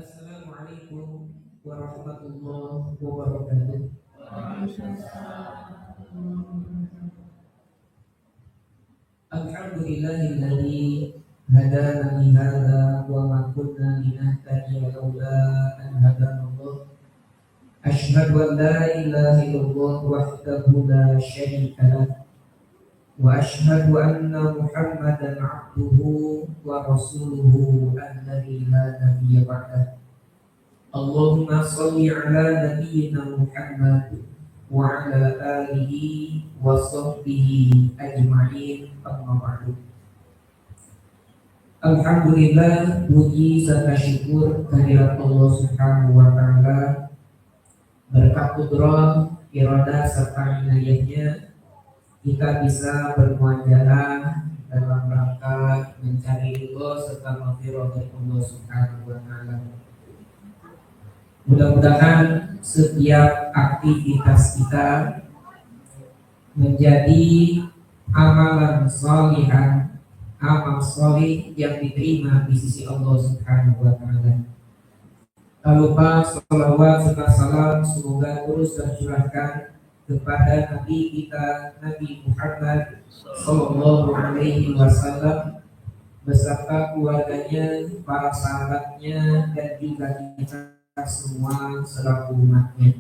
Assalamualaikum warahmatullahi wabarakatuh. Alhamdulillahilladzi hadana li hadza wa ma kunna linahtadiya laula an hadanallah. Asyhadu an la ilaha illallah wahdahu la syarika lah wa asyhadu anna Muhammadan abduhu wa rasuluhu alladzi la nabiyya ba'dahu. Allahumma sholli ala nabiyyina Muhammad wa ala alihi wa sahbihi ajma'in, amma ba'du. Alhamdulillah, puji serta syukur kehadirat Allah Subhanahu wa taala, berkat kudrah, iradah serta inayahnya kita bisa bermuajalah dalam rangka mencari ridho serta maghfirah dari Allah Subhanahu wa taala. Mudah-mudahan setiap aktivitas kita menjadi amalan sholihan, amal sholih yang diterima di sisi Allah Subhanahu wa taala. Tak lupa salawat serta salam semoga terus tercurahkan kepada Nabi kita, Nabi Muhammad sallallahu alaihi wasallam beserta keluarganya, para sahabatnya, dan juga kita semua selaku umatnya.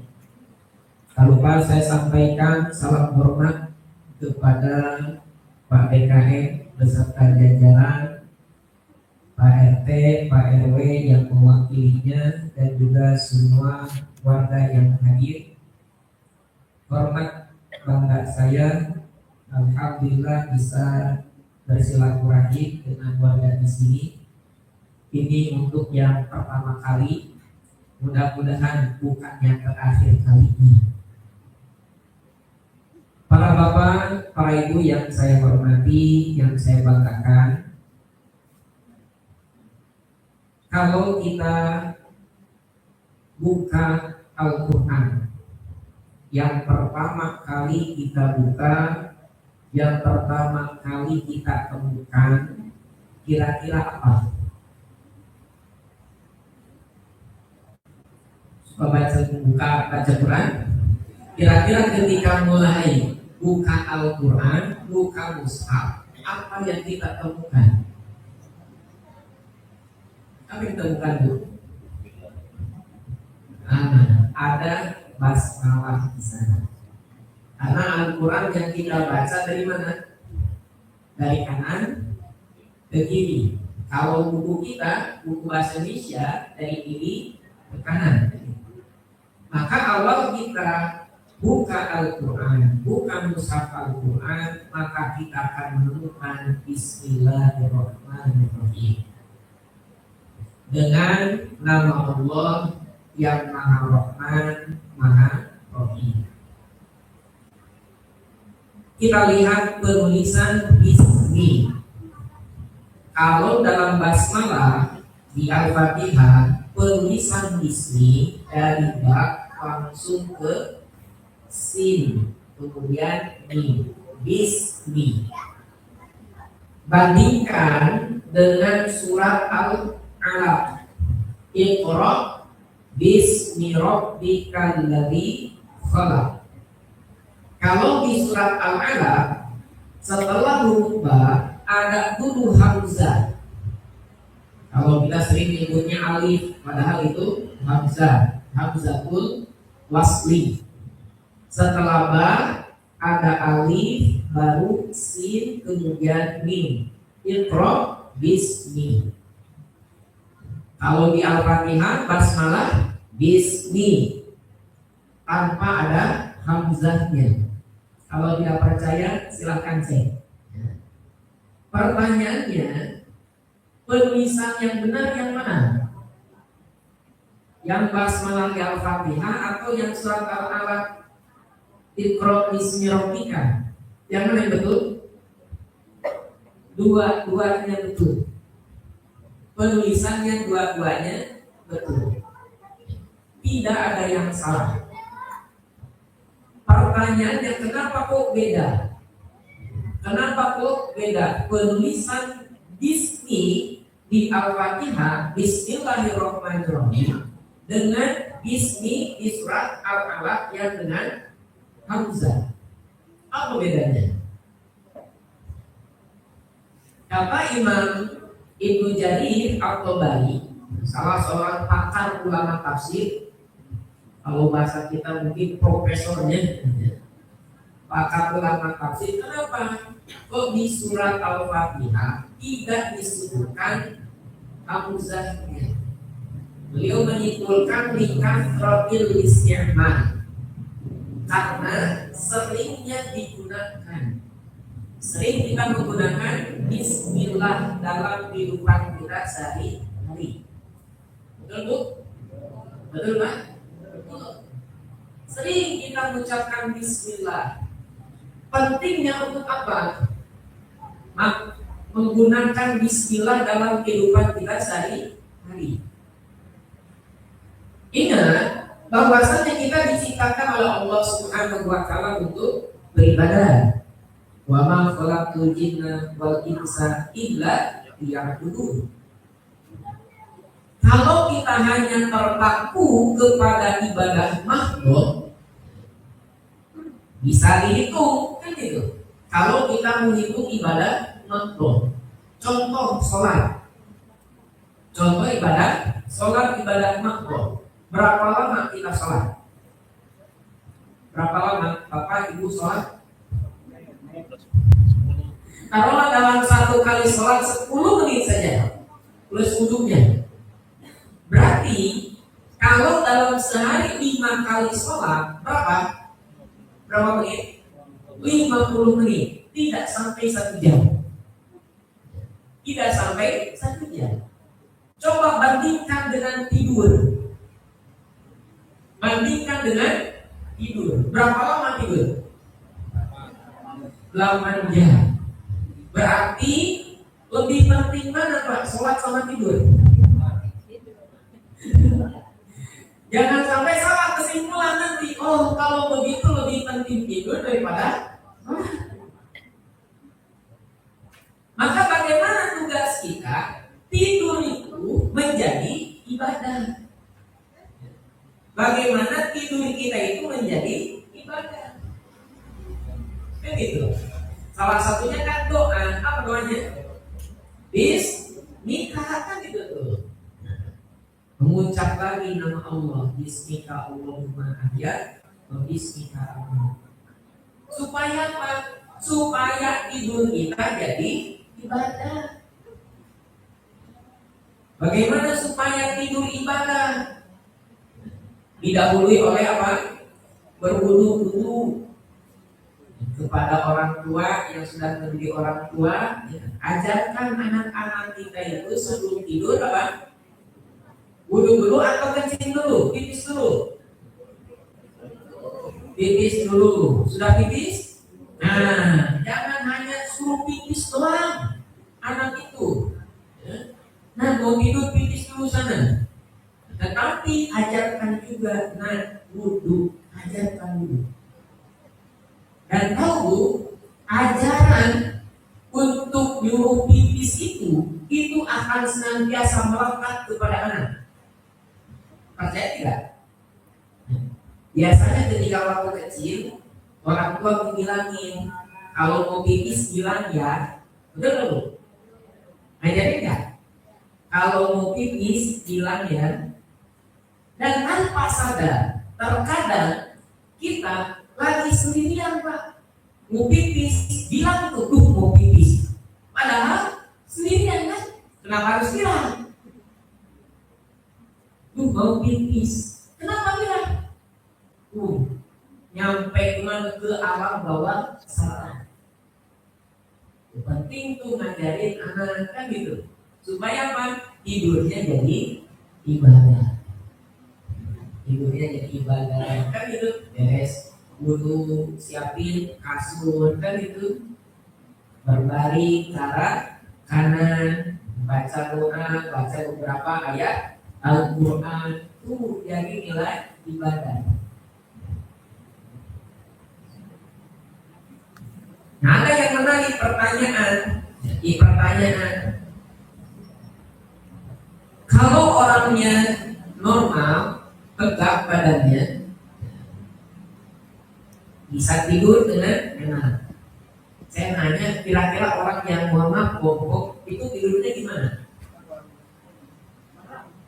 Tak lupa saya sampaikan salam hormat kepada Pak BKM beserta jajaran, Pak RT, Pak RW yang mewakilinya, dan juga semua warga yang hadir. Hormat bangga saya, alhamdulillah bisa bersilaturahim dengan warga di sini. Ini untuk yang pertama kali. Mudah-mudahan bukan yang terakhir kalinya. Para bapak, para ibu yang saya hormati, yang saya banggakan, kalau kita buka Al-Quran, yang pertama kali kita buka, yang pertama kali kita temukan, kira-kira apa? Baca Quran, kira-kira ketika mulai buka Al-Quran, buka mushaf, apa yang kita temukan? Apa yang temukan, Bu? Ada basmalah di sana. Karena Al-Quran yang kita baca dari mana? Dari kanan ke kiri. Kalau buku kita, buku bahasa Indonesia, dari kiri ke kanan. Maka awal kita buka Al-Quran, buka mushaf Al-Quran, maka kita akan menemukan Bismillahirrahmanirrahim. Dengan nama Allah yang Maha Rahman, Maha Rahim. Kita lihat penulisan Bismi. Kalau dalam basmalah di Al-Fatihah, penulisan Bismi dari ba langsung ke sin, kemudian mim, Bismi. Bandingkan dengan surat Al-Alaq, Iqra bismi rabbikal ladzi khalaq. Kalau di surat Al-Alaq setelah huruf ba ada huruf hamzah. Kalau kita sering menyebutnya alif, padahal itu hamzah, hamzatul wasli. Setelah ba ada alif, baru sin, kemudian mim. Iqra bismi. Kalau di Al-Fatihah basmalah bismi tanpa ada hamzahnya. Kalau tidak percaya silahkan cek. Pertanyaannya, penulisan yang benar yang mana? Yang basmalah di Al-Fatihah atau yang surat Al-Alaq, Iqra bismi rabbika? Yang mana yang betul? Dua-duanya betul. Penulisannya dua-duanya betul. Tidak ada yang salah. Pertanyaannya, kenapa kok beda? Kenapa kok beda? Penulisan Bismi di Al-Fatihah Bismillahirrahmanirrahim dengan Bismi di surat Al-Alaq yang dengan Hamzah. Apa bedanya? Kata Imam Ibnu Jarir At-Tabari, salah seorang pakar ulama tafsir, kalau bahasa kita mungkin profesornya, pakar ulama tafsir. Kenapa kok di surat Al-Fatihah tidak disebutkan hamzahnya? Beliau menyimpulkan likafrotil isti'mal, karena seringnya digunakan. Sering kita menggunakan Bismillah dalam kehidupan kita sehari-hari. Betul Bu? Betul Pak? Betul. Sering kita mengucapkan Bismillah. Pentingnya untuk apa? Menggunakan Bismillah dalam kehidupan kita sehari-hari. Ingat bahwasanya kita diciptakan oleh Allah Subhanahu wa Ta'ala untuk beribadah. Wa ma khalaqtul jinna wal insa illa liya'budun. Kalau kita hanya terpaku kepada ibadah makhluk, bisa dihitung kan gitu. Kalau kita menghitung ibadah makhluk, contoh sholat, contoh ibadah makhluk, berapa lama kita sholat? Berapa lama Bapak Ibu sholat? Kalau dalam satu kali sholat 10 menit saja plus ujungnya, berarti kalau dalam sehari 5 kali sholat berapa menit? 50 menit, tidak sampai 1 jam. Tidak sampai 1 jam. Coba bandingkan dengan tidur. Berapa lama tidur? 8 jam. Berarti lebih penting mana Pak? Sholat sama tidur? Jangan sampai salah kesimpulan nanti. Oh, kalau begitu lebih penting tidur daripada sholat. Maka bagaimana tugas kita? Tidur itu menjadi ibadah. Bagaimana tidur kita itu menjadi ibadah? Begitu. Salah satunya kan doa. Apa doanya? Bismika kan gitu tuh. Mengucap lagi nama Allah, Bismika Allahumma ahya wa Bismika amut. Supaya apa? Supaya tidur kita jadi ibadah. Bagaimana supaya tidur ibadah? Didahului oleh apa? Berwudu dulu. Kepada orang tua yang sudah menjadi orang tua, ya, ajarkan anak-anak kita itu sebelum tidur apa? Wudu dulu atau kencing dulu? Pipis dulu. Pipis dulu. Sudah pipis? Nah, jangan hanya suruh pipis doang anak itu. Nah, mau tidur pipis dulu sana. Tetapi ajarkan juga, nah, wudu, ajarkan dulu. Dan tahu ajaran untuk nyuruh pipis itu akan senantiasa melekat kepada anak. Percaya tidak? Biasanya ketika waktu kecil orang tua bilangin kalau mau pipis bilang ya, betul loh. Ngajarin nggak? Kalau mau pipis bilang ya. Dan tanpa sadar, terkadang kita lagi sendirian Pak, mau pipis, bilang tuh mau pipis. Padahal sendirian kan, kenapa harus bilang? Mau pipis, kenapa bilang? Nyampe kemana ke alam bawah sadar. Penting tuh ngajarin anak kan gitu, supaya apa? Tidurnya jadi ibadah. Tidurnya jadi ibadah kan gitu, beres. Wudu, siapin kasur kan itu, berbaring ke arah kanan, baca doa, baca beberapa ayat Al-Quran, itu jadi nilai ibadah. Nah, ada yang menarik pertanyaan. Kalau orangnya normal, tegak badannya, bisa tidur dengan enak. Saya nanya, kira-kira orang yang mohon maaf bongkok itu tidurnya gimana?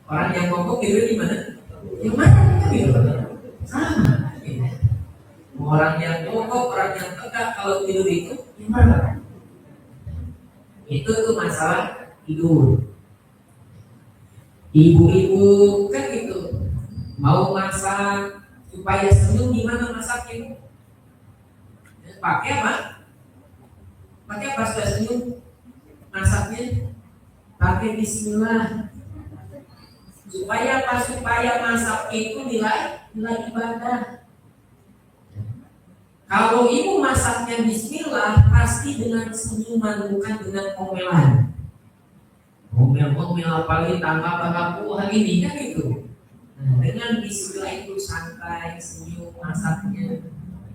Orang yang bongkok tidur gimana? Yang mana gitu? Sama. Gitu. Orang yang bongkok, orang yang tegak kalau tidur itu gimana? Itu tuh masalah tidur. Ibu-ibu kan gitu, mau masak supaya senyum gimana masaknya? Pakai apa? Pakai apa supaya senyum? Masaknya pakai bismillah. Supaya apa? Supaya masak itu nilai ibadah. Kalau ibu masaknya bismillah, pasti dengan senyuman, bukan dengan omelan. Omel apalagi tambah bangku hari ini kan itu. Nah, dengan bismillah itu santai, senyum masaknya.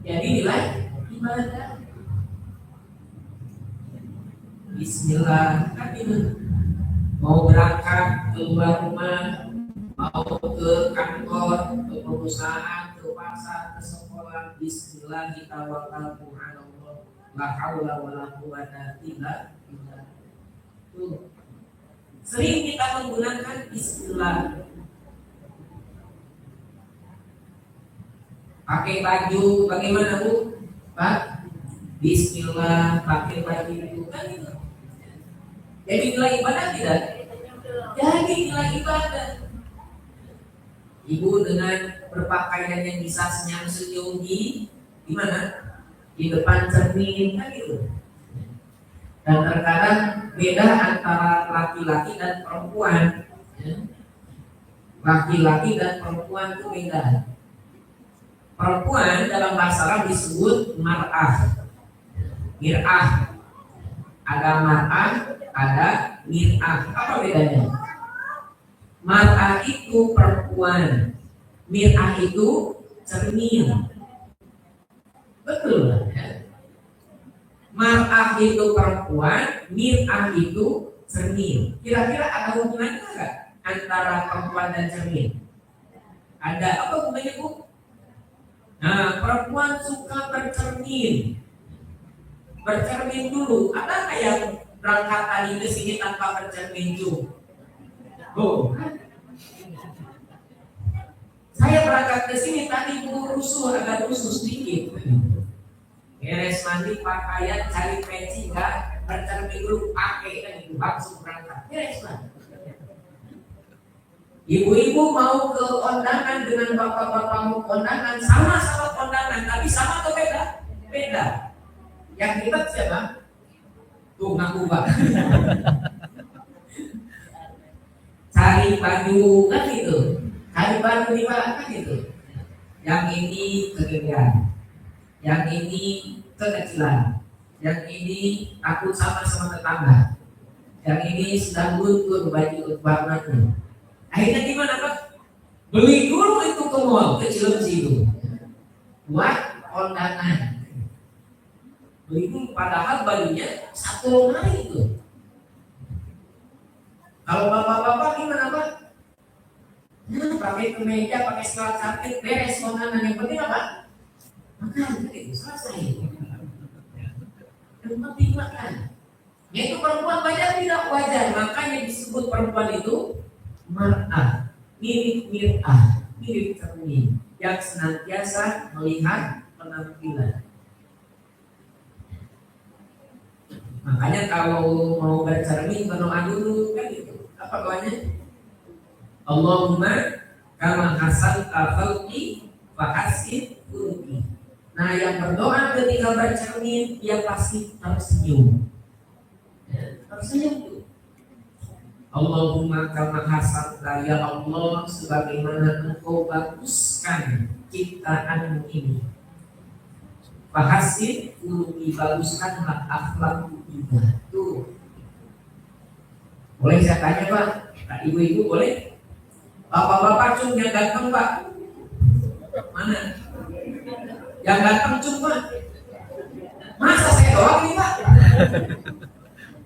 Jadi nilai ibadah. Bismillah kan itu. Mau berangkat keluar rumah, mau ke kantor, ke perusahaan, ke pasar, ke sekolah, bismillah kita tawakkaltu 'ala Allah, la haula wala quwwata illa billah. Tuh. Sering kita menggunakan bismillah. Pakai baju bagaimana Bu? Pak? Bismillah, pakai baju itu kan itu. Jadi nilai ibadah tidak? Jadi nilai ibadah. Ibu dengan berpakaian yang bisa senyum di mana? Di depan cermin kan gitu. Dan terkadang beda antara laki-laki dan perempuan. Laki-laki dan perempuan itu beda. Perempuan dalam bahasa Arab disebut mar'ah. Mir'ah. Ada mar'ah, ada mir'ah. Apa bedanya? Mar'ah itu perempuan, mir'ah itu cermin. Betul ya? Mar'ah itu perempuan, mir'ah itu cermin. Kira-kira ada hubungannya nggak antara perempuan dan cermin? Ada. Apa hubungannya Bu? Nah, perempuan suka bercermin. Bercermin dulu. Ada nggak yang berangkat tadi ke sini tanpa bercermin dulu? Oh. Saya berangkat ke sini tadi agak rusuh sedikit. Beres mandi pakaian cari peci enggak bercermin dulu pakai kan itu langsung berangkat. Beres lah. Ibu-ibu mau ke kondangan dengan bapak-bapak mau kondangan sama-sama kondangan tapi sama atau beda? Beda. Yang ribet siapa? Tuh ngaku Pak. Cari baju kan gitu. Cari baju di mana kan gitu. Yang ini kegedean, yang ini kekecilan, yang ini takut sama tetangga, yang ini sedang luntur baju warnanya. Akhirnya gimana Pak? Beli dulu itu ke mall, ke Cilengsi itu, buat kondangan. Beli dulu, padahal bajunya satu lemari itu. Kalau bapak-bapak gimana Pak? Pakai kemeja, pakai selat cantik, beres kondangan. Yang penting apa? Makan, itu selesai. Yang penting makan. Yaitu perempuan wajar tidak wajar, makanya disebut perempuan itu mar'ah, mirip mir'ah, mirip cermin yang senantiasa melihat penampilan. Makanya kalau mau bercermin berdoa dulu kan gitu. Apa doanya? Allahumma kama hasalta khalqi fa hasin khuluqi. Nah, yang berdoa ketika bercermin dia pasti tersenyum. Ya, tersenyum tuh. Allahumma kama hasalta, ya Allah, sebagaimana Engkau baguskan ciptaanmu ini. Fahasin khuluqi, baguskanlah akhlakku juga. Tuh. Boleh saya tanya Pak? Nah, ibu-ibu boleh? Bapak-bapak cum yang ganteng Pak? Mana? Yang ganteng cum Pak? Masa saya doang nih Pak?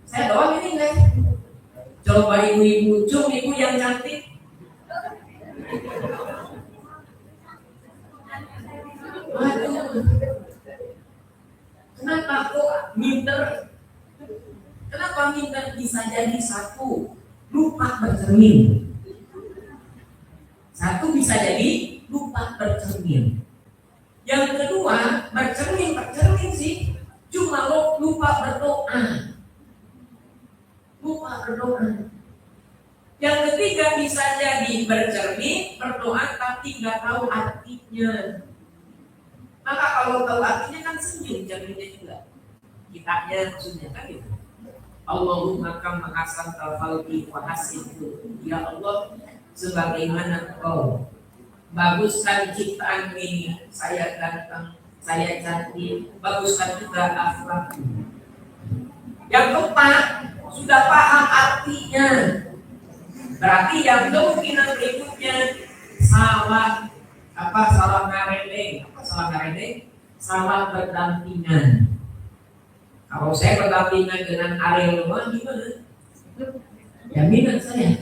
Saya doang ini enggak? Coba ibu-ibu, ibu yang cantik. Waduh, kenapa kok minder? Kenapa minder bisa jadi satu? Lupa bercermin. Satu bisa jadi lupa bercermin. Yang kedua, bercermin sih, cuma lo lupa berdoa. Lupa berdoa. Yang ketiga bisa jadi bercermin, berdoa tapi nggak tahu artinya. Maka kalau tahu artinya kan senyum cerminnya juga. Kitanya maksudnya kan gitu. Allahumma kam ahsan al-khalqi wa hasintu. Ya Allah, sebagaimana Engkau baguskan ciptaan ini, saya ganteng, saya cantik, baguskan juga akhlakku. Yang keempat, sudah paham artinya. Berarti yang kemungkinan berikutnya salah ngarene, salah berdampingan. Kalau saya berdampingan dengan Ariel Noah gimana? Jaminan saya,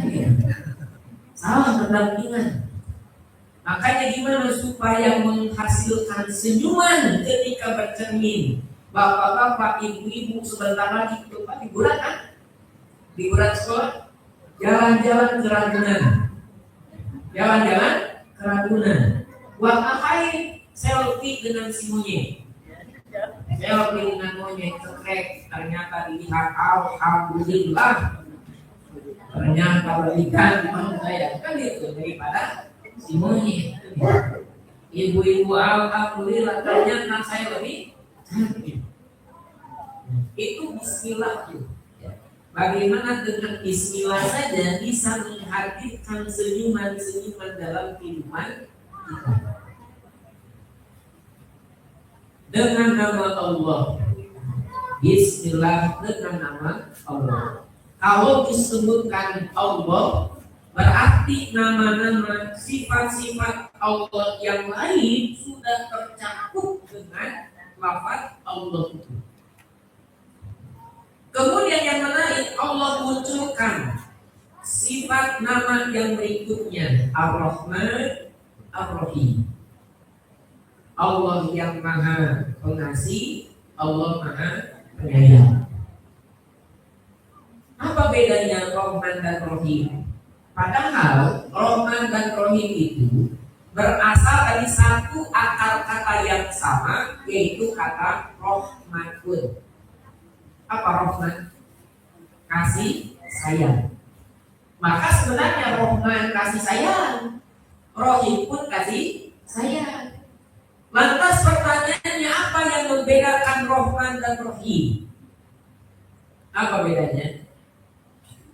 salah berdampingan. Makanya gimana supaya menghasilkan senyuman ketika bercermin? Bapak-bapak, ibu-ibu sebentar lagi Bapak liburan kan? Liburan sekolah, jalan-jalan ke Ragunan. Buat ngapain? Selfie dengan si monyet. Selfie dengan monyet cekrek, ternyata dilihat alhamdulillah. Ternyata berikan mau saya kan itu daripada si monyet. Ibu-ibu alhamdulillah ternyata saya lebih cantik. Itu bismillah tuh. Bagaimana dengan bismillah saja bisa menghadirkan senyuman-senyuman dalam kehidupan kita. Dengan nama Allah, bismillah dengan nama Allah. Kalau disebutkan Allah, berarti nama-nama sifat-sifat Allah yang lain sudah tercakup dengan lafaz Allah itu. Kemudian yang menarik, Allah munculkan sifat nama yang berikutnya, Ar-Rahman, Ar-Rahim. Allah yang maha pengasih, Allah maha penyayang. Apa bedanya Rahman dan Rahim? Padahal Rahman dan Rahim itu berasal dari satu akar kata yang sama, yaitu kata Rahmatun. Apa Rahman? Kasih sayang. Maka sebenarnya Rahman kasih sayang, Rahim pun kasih sayang. Lantas pertanyaannya, apa yang membedakan Rahman dan Rahim? Apa bedanya?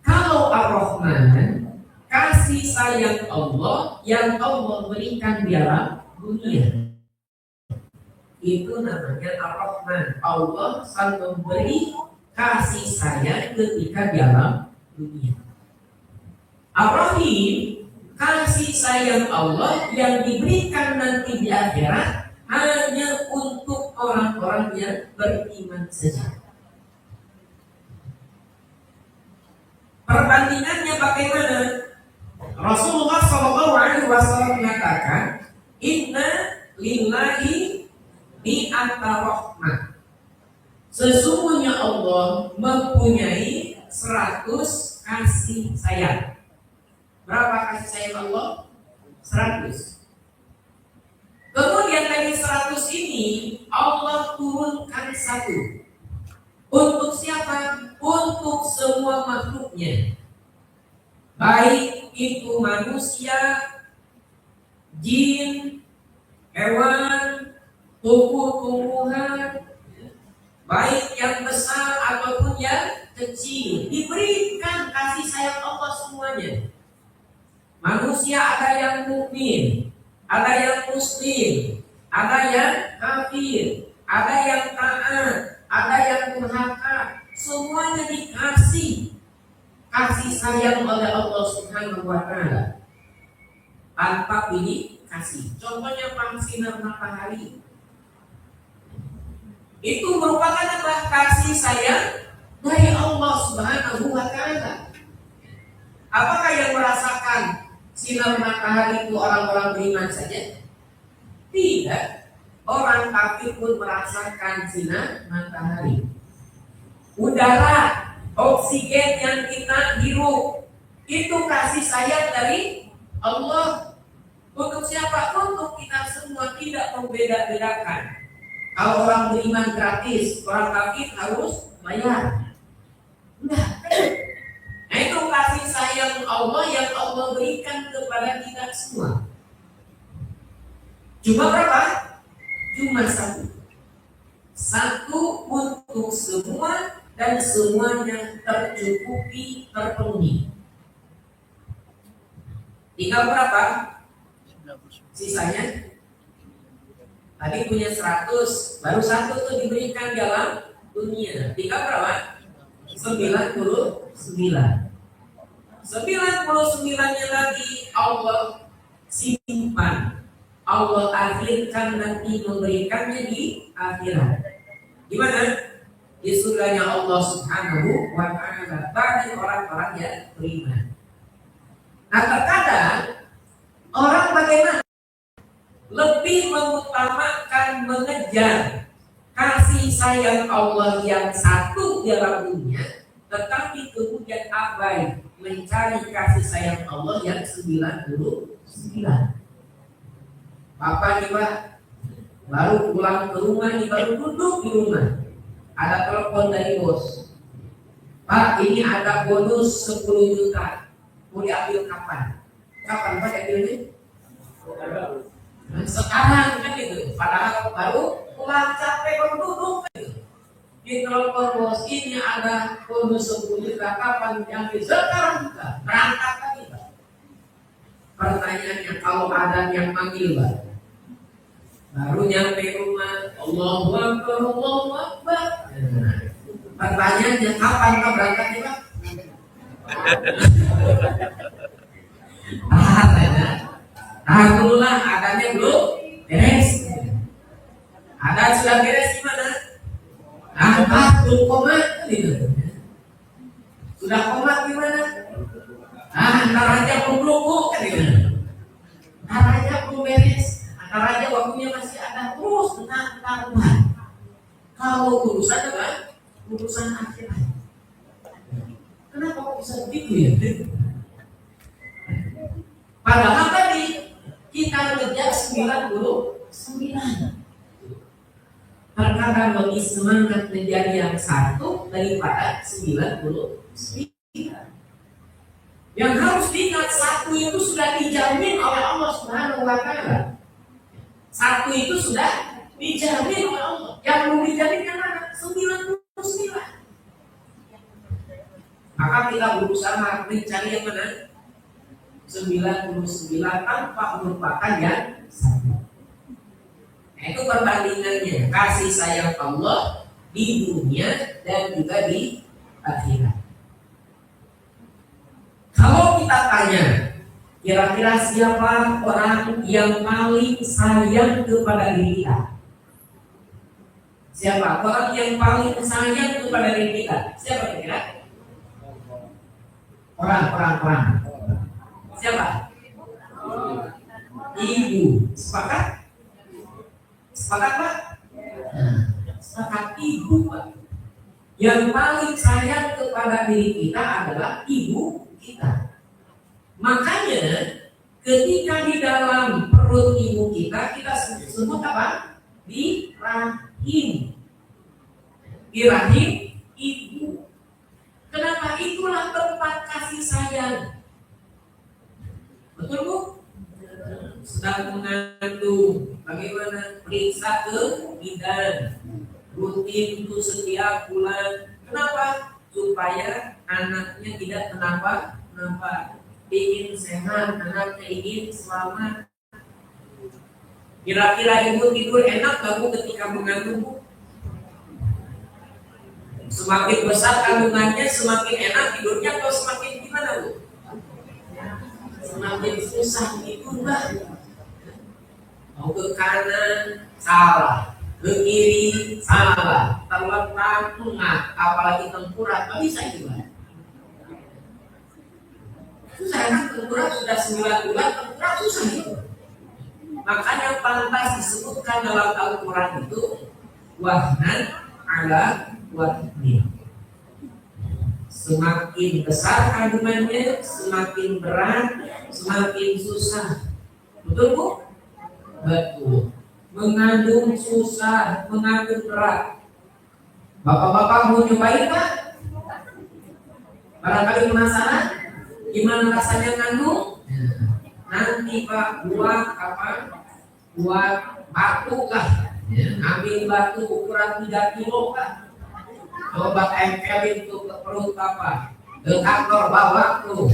Kalau Ar-Rahman kasih sayang Allah yang Allah berikan di dalam dunia, itu namanya Ar-Rahman. Allah selalu memberi kasih sayang ketika di dalam dunia. Ar-Rahim, kasih sayang Allah yang diberikan nanti di akhirat hanya untuk orang-orang yang beriman saja. Perbandingannya bagaimana? Rasulullah SAW mengatakan, Inna lillahi mi'ata rahmah. Sesungguhnya Allah mempunyai 100 kasih sayang. Berapa kasih sayang Allah? 100. Kemudian dari 100 ini Allah turunkan 1. Untuk siapa? Untuk semua makhluknya. Baik itu manusia, jin, hewan, tumbuh-tumbuhan, baik yang besar ataupun yang kecil, diberikan kasih sayang Allah semuanya. Manusia ada yang mukmin, ada yang muslim, ada yang kafir, ada yang taat, ada yang durhaka, semuanya dikasih kasih sayang oleh Allah Subhanahu wa Ta'ala tanpa pilih kasih. Contohnya sinar matahari, itu merupakan apa? Kasih sayang dari Allah Subhanahu wa Ta'ala. Apakah yang merasakan sinar matahari itu orang-orang beriman saja? Tidak. Orang kafir pun merasakan sinar matahari. Udara, oksigen yang kita hirup, itu kasih sayang dari Allah. Untuk siapa? Untuk kita semua, tidak membeda-bedakan. Kalau orang beriman gratis, orang kafir harus bayar. Enggak. Nah, itu kasih sayang Allah yang Allah berikan kepada kita semua. Cuma berapa? Cuma satu. Satu untuk semua dan semuanya tercukupi, terpenuhi. Tinggal berapa? Sisanya? Tadi punya 100, baru satu tuh diberikan dalam dunia. Tinggal berapa? 99. 99-nya lagi Allah simpan. Allah akhirkan nanti memberikannya di akhirat. Gimana? Di surganya Allah Subhanahu wa ta'ala bagi orang-orang yang beriman. Nah, terkadang orang bagaimana? Lebih mengutamakan mengejar kasih sayang Allah yang satu dalam dunia, tetapi kemudian abai mencari kasih sayang Allah yang 99. Bapak nih Pak, baru pulang ke rumah nih, baru duduk di rumah, ada telepon dari bos. Pak, ini ada bonus 10 juta, mau diambil kapan? Kapan Pak diambilnya? Sekarang kan gitu, padahal baru pulang capek, baru duduk gitu. Di telepon bos, ini ada bonus 10 juta, kapan diambil? Sekarang juga, berangkat lagi Pak. Pertanyaannya, kalau ada yang manggil Pak, baru nyampe rumah, Allahu Akbar, Allahu Akbar. Pertanyaannya, kapan Pak berangkatnya Pak? Alhamdulillah, adanya belum beres. Ada sudah beres gimana? Belum komat gitu. Sudah komat gimana? Ntar aja belum kan gitu. Ntar aja belum beres. Ntar aja waktunya masih ada, terus ntar. Kalau urusan apa? Urusan akhirat. Kenapa kok bisa begitu ya? Padahal tadi kita kejar 99. Terkadang lebih semangat menjadi yang satu daripada 99. Yang harus diingat, satu itu sudah dijamin oleh Allah Subhanahu wa ta'ala. Satu itu sudah dijamin oleh Allah. Yang belum dijamin yang mana? 99. Maka kita berusaha mencari yang mana? 99 tanpa melupakan yang satu. Nah, itu perbandingannya kasih sayang Allah di dunia dan juga di akhirat. Kalau kita tanya, kira-kira siapa orang yang paling sayang kepada diri kita? Siapa orang yang paling sayang kepada diri kita? Siapa kira-kira? Orang. Siapa? Ibu. Sepakat? Sepakat Pak? Sepakat, ibu Pak. Yang paling sayang kepada diri kita adalah ibu kita. Makanya ketika di dalam perut ibu kita sebut apa? Di rahim. Di rahim ibu. Kenapa? Itulah tempat kasih sayang. Betul Bu? Sedang mengandung, bagaimana? Periksa ke bidan rutin untuk setiap bulan. Kenapa? Supaya anaknya tidak kenapa? Ingin sehat, anaknya ingin selamat. Kira-kira ibu tidur enak gak Bu ketika mengandung Bu? Semakin besar kandungannya semakin enak tidurnya atau semakin gimana Bu? Semakin susah tidur Mbak. Mau ke kanan salah, ke kiri salah, terletak tengah, apalagi tengkurap, nggak bisa itu Mbak. Susah kan tengkurap sudah 9 bulan tengkurap susah gitu. Makanya pantas disebutkan dalam Al-Quran itu wahnan ala wahnin. Semakin besar kandungannya, semakin berat, semakin susah. Betul Bu? Betul. Mengandung susah, mengandung berat. Bapak-bapak mau nyobain Pak? Barangkali penasaran? Gimana rasanya ngandung? Nanti Pak buat apa? Buat batu lah. Ambil batu ukuran 3 kilo Pak. Coba tempelin tuh ke perut apa? Ke kantor bawa tuh,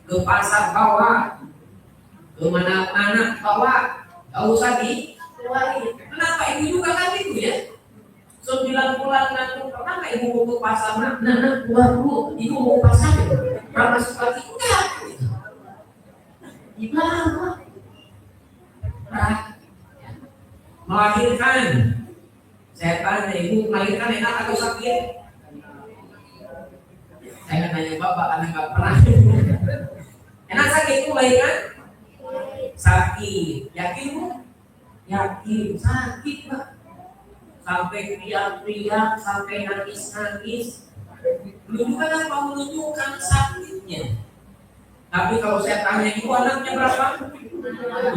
ke pasar bawa, ke mana-mana bawa, gak usah dikeluarin. Kenapa ibu juga kan gitu ya? 9 bulan nanti pernah nggak ibu mau ke pasar? Nah, keluar dulu, ibu mau ke pasar ya? Berapa sekali? Enggak. Gimana? Nah, melahirkan. Saya tanya ibu melahirkan enak atau sakit? Saya nanya bapak karena nggak pernah. Enak sakit itu melahirkan? Sakit. Yakin Bu? Yakin. Sakit Pak. Sampai teriak-teriak, sampai nangis-nangis. Menunjukkan apa? Menunjukkan sakitnya. Tapi kalau saya tanya ibu anaknya berapa? 5.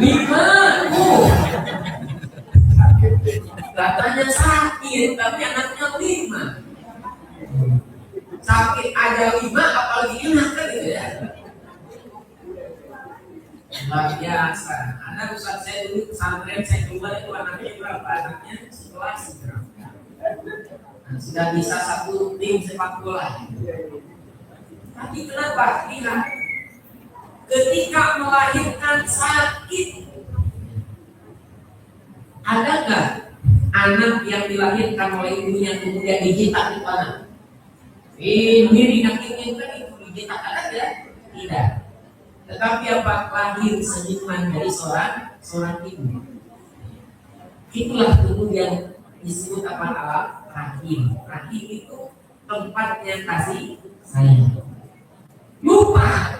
Katanya sakit, tapi anaknya 5. Sakit aja 5, apalagi enak kan gitu ya. Luar biasa. Anak Ustaz saya dulu pesantren, saya coba itu anaknya berapa? Anaknya 11. Nah, sudah bisa 1 tim sepak bola. Tapi kenapa? Lihat, ketika melahirkan sakit, ada nggak anak yang dilahirkan oleh ibunya kemudian dijitak di mana? Ini yakin kan itu dijitak ada? Tidak. Tetapi apa? Lahir senyuman dari seorang ibu. Itulah kemudian disebut apa? Rahim. Rahim itu tempatnya kasih sayang. Lupa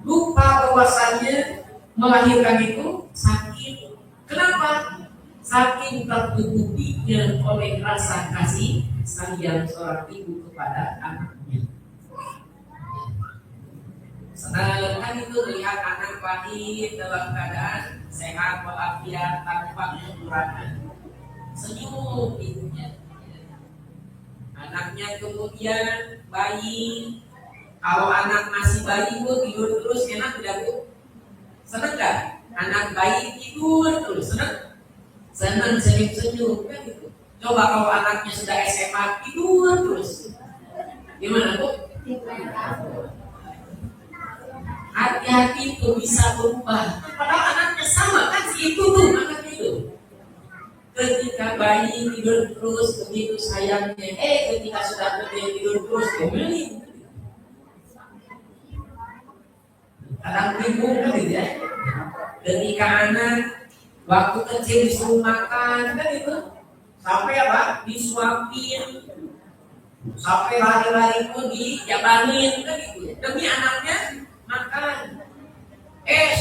bahwasannya melahirkan itu sakit. Kenapa? Saking tertutupinya oleh rasa kasih sayang seorang ibu kepada anaknya. Sedangkan itu melihat anak lahir dalam keadaan sehat walafiat tanpa kekurangan, senyum ibunya. Anaknya kemudian bayi, kalau anak masih bayi Bu tidur terus enak tidak Bu? Senang nggak? Anak bayi tidur terus senang senyum-senyum kan gitu. Coba kalau anaknya sudah SMA tidur terus, gimana Bu? Hati-hati itu bisa berubah. Padahal anaknya sama kan si itu tuh anaknya itu. Ketika bayi tidur terus begitu sayangnya, ketika sudah gede tidur terus diomelin. Kadang bingung kan gitu ya. Ketika anak waktu kecil disuruh makan kan itu, sampai apa? Disuapin, sampai lari-lari pun dijabanin kan gitu. Demi anaknya makan.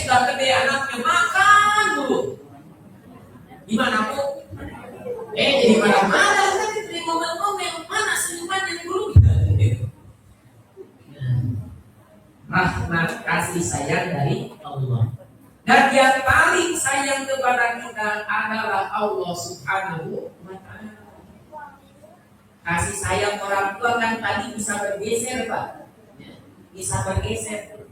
Sudah gede anaknya makan dulu. Gimana Bu? Jadi marah-marah kan di momen-momen mana senyuman yang dulu gitu. Rahmat kasih sayang dari Allah. Dan yang paling sayang kepada kita adalah Allah Subhanahu wa Ta'ala. Kasih sayang orang tua kan tadi bisa bergeser Pak. Bisa bergeser.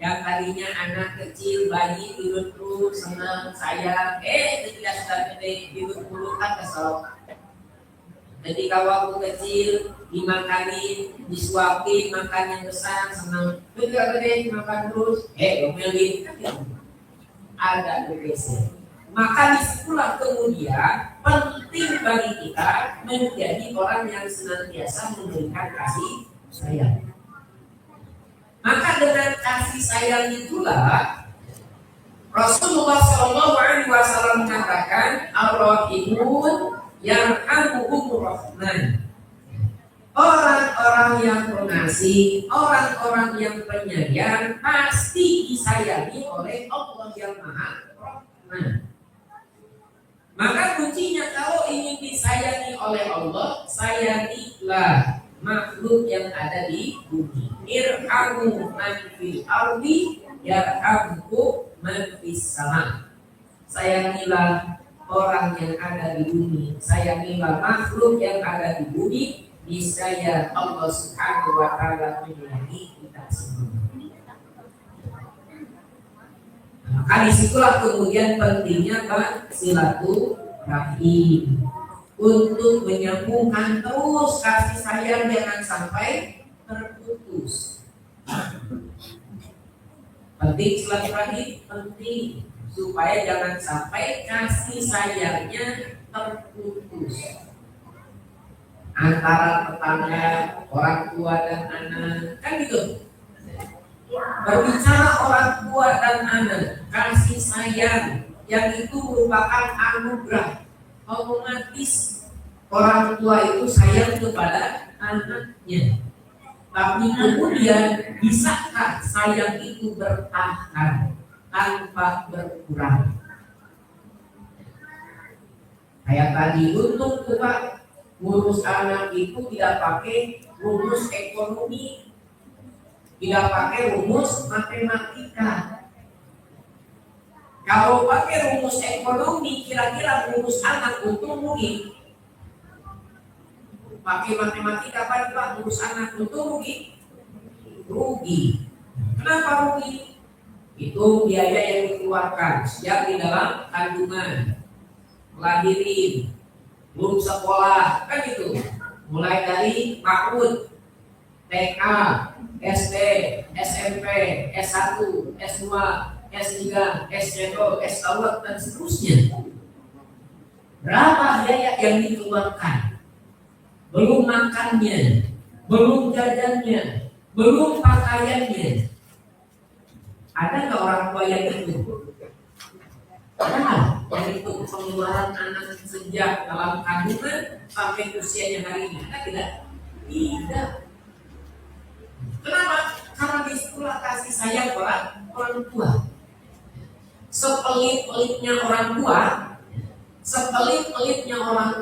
Yang tadinya anak kecil, bayi tidur terus, senang, sayang, ketika sudah gede tidur mulu kan kesel. Ketika waktu kecil dimakanin, disuapin, makan yang besar, senang. Ketika gede makan terus, omelin, agak bergeser. Maka disitulah kemudian penting bagi kita menjadi orang yang senantiasa memberikan kasih sayang. Maka dengan kasih sayang itulah Rasulullah SAW mengatakan Ar-Rahimun yarhamuhumur Rahman. Orang-orang yang pengasih, orang-orang yang penyayang pasti disayangi oleh Allah yang Maha Rahman. Maka kuncinya kalau ingin disayangi oleh Allah, sayangilah makhluk yang ada di bumi. Irhamu man fil ardi yarhamku man fis sama. Sayangilah orang yang ada di bumi, sayangilah makhluk yang ada di bumi. Niscaya Allah Subhanahu wa taala menyayangi kita semua. Maka disitulah kemudian pentingnya silaturahim untuk menyambungkan terus kasih sayang, jangan sampai terputus. Penting silaturahim, penting supaya jangan sampai kasih sayangnya terputus antara tetangga, orang tua dan anak, kan gitu. Berbicara orang tua dan anak, kasih sayang yang itu merupakan anugerah. Otomatis orang tua itu sayang kepada anaknya. Tapi kemudian bisakah sayang itu bertahan tanpa berkurang? Kayak tadi, untuk kita ngurus anak itu tidak pakai rumus ekonomi, tidak pakai rumus matematika. Kalau pakai rumus ekonomi, kira-kira rumus anak untung rugi. Pakai matematika apa Pak? Ngurus anak untung rugi? Rugi. Kenapa rugi? Itu biaya yang dikeluarkan sejak di dalam kandungan, melahirin, belum sekolah, kan gitu. Mulai dari PAUD, TK, SD, SMP, S1, S2, S3, S2, S2, dan seterusnya. Berapa biaya yang dikeluarkan? Belum makannya, belum jajannya, belum pakaiannya. Ada nggak orang tua yang itu? Ada yang itu pengeluaran anak sejak dalam kandungan sampai usianya hari ini? Ada tidak? Tidak. Kenapa? Karena disitulah kasih sayang orang tua. Sepelit-pelitnya orang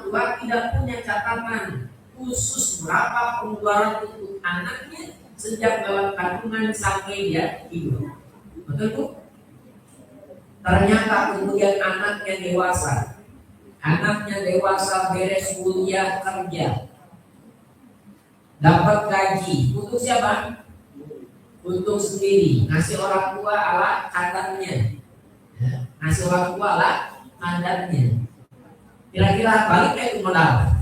tua tidak punya catatan khusus berapa pengeluaran untuk anaknya sejak dalam kandungan sampai dia hidup. Betul Bu? Ternyata kemudian anaknya dewasa beres kuliah kerja, dapat gaji, untuk siapa? Untuk sendiri. Ngasih orang tua ala kadarnya, ngasih orang tua ala kadarnya. Kira-kira balik itu modal,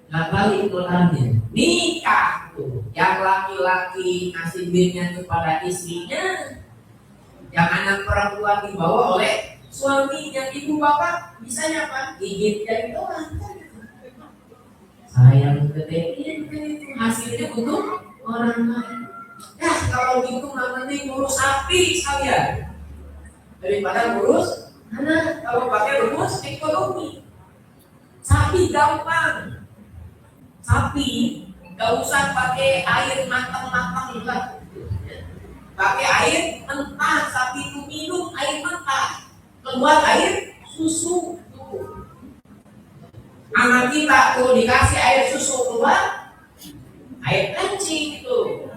nggak balik modalnya. Nikah tuh, yang laki-laki ngasih duitnya kepada istrinya, yang anak perempuan dibawa oleh suaminya. Ibu bapak bisanya apa? Gigit jari doang. Sayang gedein kan itu hasilnya untuk orang lain. Ya kalau gitu namanya ngurus sapi sekalian daripada ngurus anak. Kalau pakai rumus ekonomi, sapi gampang. Sapi gak usah pakai air matang-matang lah. Pakai air mentah, sapi itu minum air mentah, keluar air susu. Anak kita tuh dikasih air susu, keluar air kencing itu.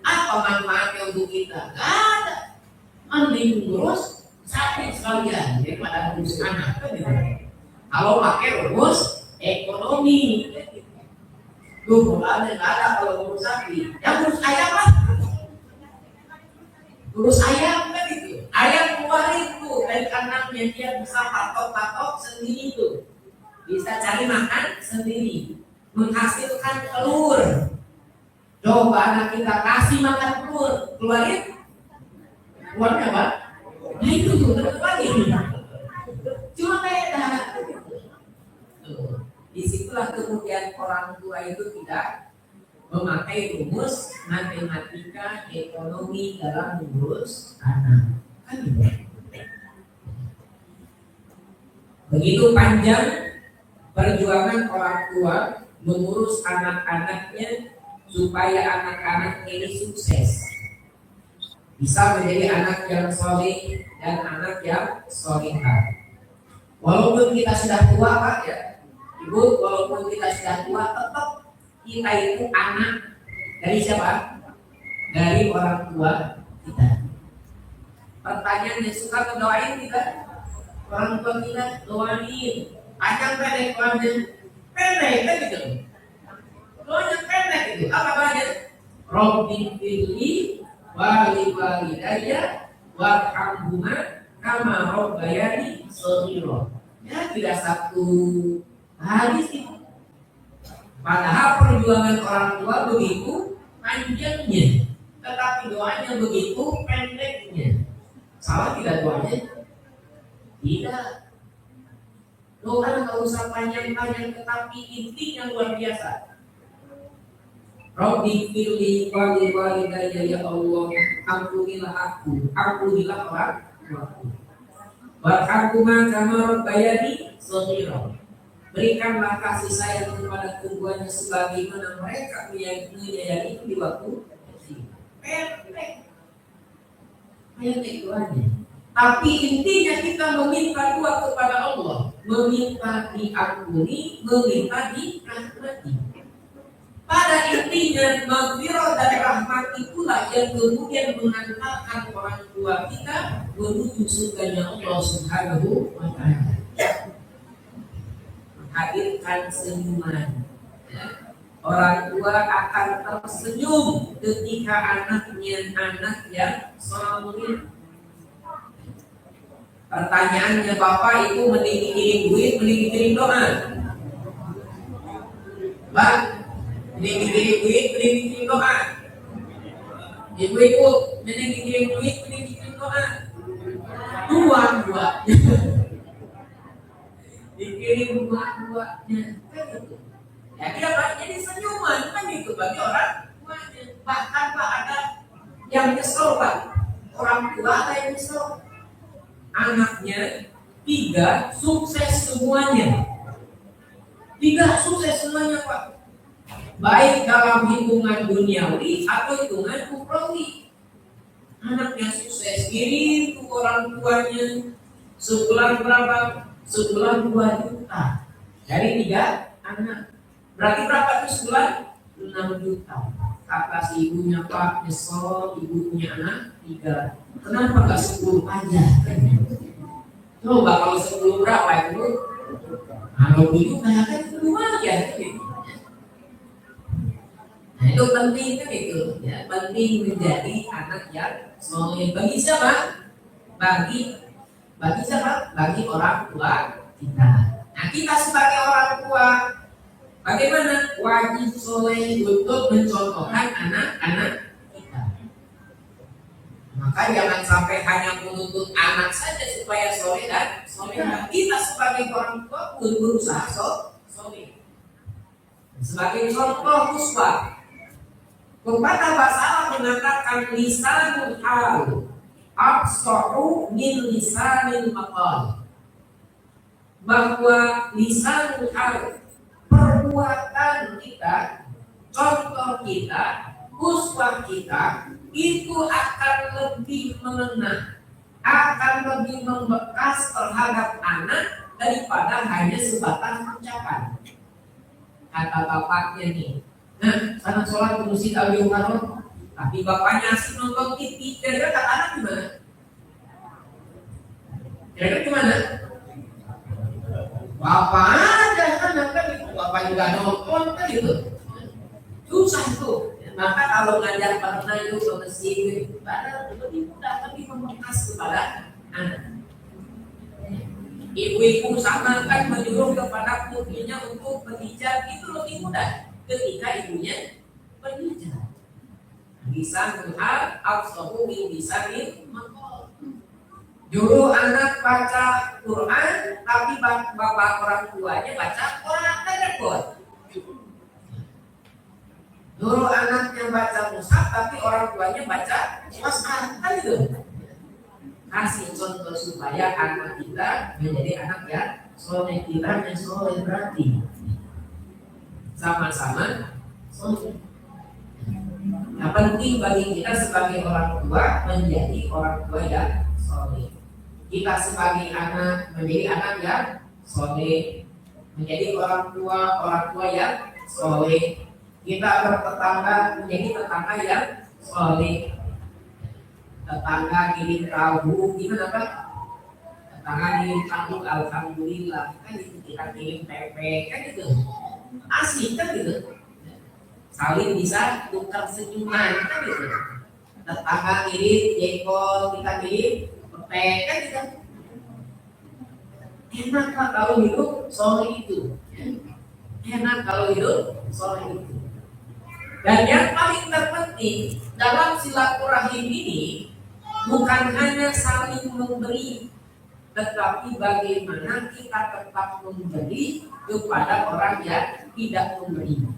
Apa manfaatnya untuk kita? Gak ada. Mending ngurus sapi sekalian daripada ngurus anak. Kalau pakai rumus ekonomi, tuh mulanya nggak ada kalau ngurus sapi. Yang ngurus ayam lah. Ngurus ayam kan itu. Ayam keluarin tuh dari kandangnya, dia bisa patok-patok sendiri tuh. Bisa cari makan sendiri, menghasilkan telur. Coba anak kita kasih makan telur, keluarnya apa? Nah itu tuh tetap lagi. Cuma beda. Disitulah kemudian orang tua itu tidak memakai rumus matematika ekonomi dalam mengurus anak. Kan begitu panjang perjuangan orang tua mengurus anak-anaknya supaya anak-anak ini sukses, bisa menjadi anak yang soleh dan anak yang solehah. Walaupun kita sudah tua Pak ya, Ibu, walaupun kita sudah tua, tetap kita itu anak dari siapa? Dari orang tua kita. Pertanyaannya, suka mendoain kita? Orang tua kita doain. Panjang pendek doanya? Pendek kan gitu. Doanya pendek gitu. Apa doanya? Rabbi firli walidayya warhamhuma kama rabbayani shaghira. Ya, tidak satu hadis itu. Padahal perjuangan orang tua begitu panjangnya, tetapi doanya begitu pendeknya. Salah tidak doanya? Tidak. Doa nggak usah panjang-panjang, tetapi intinya luar biasa. Rabbi firli walidayya, ya Allah, ampunilah aku, ampunilah orang tuaku. Warhamhuma kama rabbayani shaghira. Berikanlah kasih sayang kepada keduanya sebagaimana mereka menyayangi di waktu kecil. Pendek doanya. Tapi intinya kita meminta doa kepada Allah, meminta diampuni, meminta dirahmati. Pada intinya maghfirah dan rahmat itulah yang kemudian mengantarkan orang tua kita menuju surganya Allah Subhanahu wa Ta'ala. Hadirkan senyuman. Orang tua akan tersenyum ketika anaknya anak yang soleh. Pertanyaannya, Bapak itu mending kirim duit, mending kirim doa? Bang, mending kirim duit, mending kirim doa? Ibu-ibu, mending kirim duit, mending kirim doa? Dua. Dikirim dua-duanya. Ya dia Pak, jadi senyuman kan itu bagi orang tuanya. Bahkan Pak ada yang nyesel Pak, orang tua ada yang nyesel. Anaknya 3 sukses semuanya. 3 sukses semuanya Pak. Baik dalam hitungan duniawi atau hitungan ukhrawi. Anaknya sukses, kirim ke orang tuanya sebulan berapa? Sebulan 2 juta. Dari 3 anak. Berarti berapa itu sebulan? 6 juta. Kata si ibunya, Pak, nyesel ibu punya anak 3. Kenapa gak 10 aja? Coba kalau 10 berapa itu? Kalau 2 juta kan itu lumayan. Nah itu penting kan itu. Ya, penting menjadi anak yang soleh. Bagi siapa? Bagi siapa? Bagi orang tua kita. Nah kita sebagai orang tua, bagaimana? Wajib soleh untuk mencontohkan anak-anak kita. Maka jangan sampai hanya menuntut anak saja supaya soleh dan soleh. Kita sebagai orang tua pun berusaha soleh. Sebagai contoh uswah. Pepatah bahasa Arab mengatakan lisanul hal afsahu min lisanil maqal. Bahwa lisanul hal, perbuatan kita, contoh kita, uswah kita itu akan lebih mengena, akan lebih membekas terhadap anak daripada hanya sebatas ucapan. Kata bapaknya nih, nah sana sholat di masjid Al Mukarram, tapi bapaknya asik nonton TV, kira-kira kata anak gimana? Kira-kira gimana? Bapak aja anak kan itu, bapak juga nonton kan gitu. Susah tuh. Maka kalau ngajar pernah itu ke masjid, padahal lebih mudah, lebih membekas kepada anak. Ibu-ibu sama kan menyuruh kepada putrinya untuk berhijab, itu lebih mudah ketika ibunya berhijab. Bisa menghal afsahu min lisanil maqal. Dulu anak baca Quran, tapi bapak orang tuanya baca Quran telepon. Dulu anaknya baca mushaf, tapi orang tuanya baca mushaf, kan itu. Kasih contoh supaya anak kita menjadi anak yang soleh kita yang soleh berarti sama-sama soleh. Yang penting bagi kita sebagai orang tua menjadi orang tua yang soleh. Kita sebagai anak menjadi anak yang soleh, menjadi orang tua yang soleh. Kita bertetangga menjadi tetangga yang soleh. Tetangga kirim tahu, gimana Pak? Tetangga kirim tahu, alhamdulillah. Kan itu kita kirim tempe, kan itu asik kan gitu. Saling bisa tukar senyuman kan gitu. Tetangga kirim jengkol, kita kirim pepe, kan gitu. Enak Pak kalau hidup soleh itu. Enak kalau hidup soleh itu. Dan yang paling terpenting dalam silaturahim ini bukan hanya saling memberi, tetapi bagaimana kita tetap memberi kepada orang yang tidak memberi.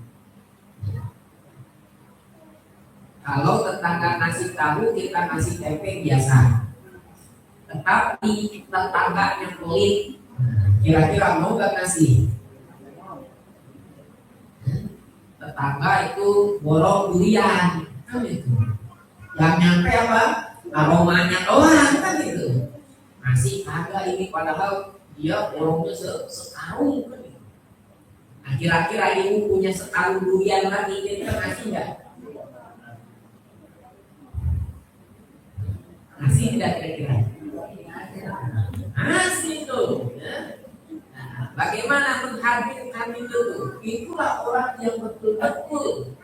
Kalau tetangga ngasih tahu, kita ngasih tempe biasa. Tetapi tetangganya pelit, kira-kira mau gak ngasih? Tetangga itu borong durian, kan itu. Yang nyampe apa? Aromanya doang, kan itu. Nasi kagak ini, padahal dia borongnya sekarung, kan itu. Nah kira-kira ibu punya sekarung durian lagi, kita ngasih nggak? Ngasih tidak kira-kira? Ngasih tuh. Bagaimana menghargai itu? Itulah orang yang betul-betul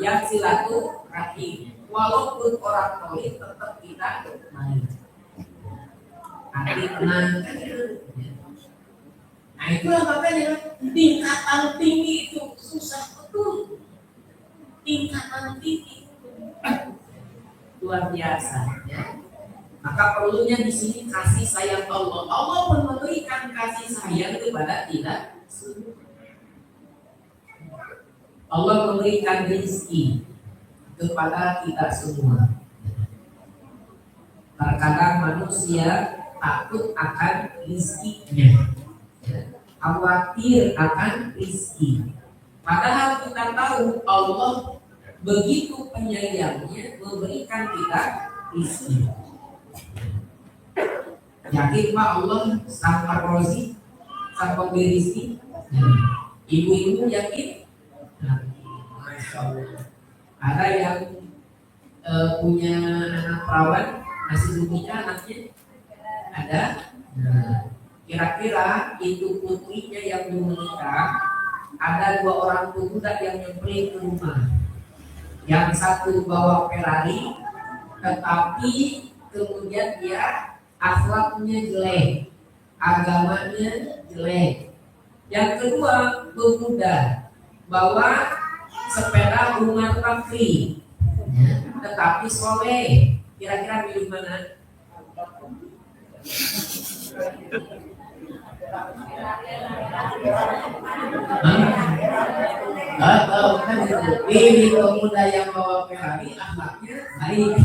yang silaturahim. Walaupun orang pelit tetap kita main. Hati tenang. Nah itulah makanya tingkatan tinggi itu susah betul. Tingkatan tinggi luar biasa. Ya. Maka perlunya di sini kasih sayang Allah. Allah pun memberikan kasih sayang kepada kita. Allah memberikan rezeki kepada kita semua. Terkadang manusia takut akan rezekinya, khawatir akan rezeki. Padahal kita tahu Allah begitu penyayangnya memberikan kita rezeki. Yakin Pak Allah sang Ar-Razi, sang pemberi rezeki? Ibu-ibu yakin? Masya Allah. Ada yang punya anak perawan, masih menikah anaknya? Ada? Kira-kira itu putrinya yang belum menikah, ada 2 orang pemuda yang nyamperin ke rumah. Yang satu bawa Ferrari, tetapi kemudian dia akhlaknya jelek, agamanya jelek. Yang kedua, pemuda bawa sepeda Umar Kafri, tetapi soleh. Kira-kira milih mana? Atau kan itu pilih pemuda yang bawa Ferrari, akhlaknya baik.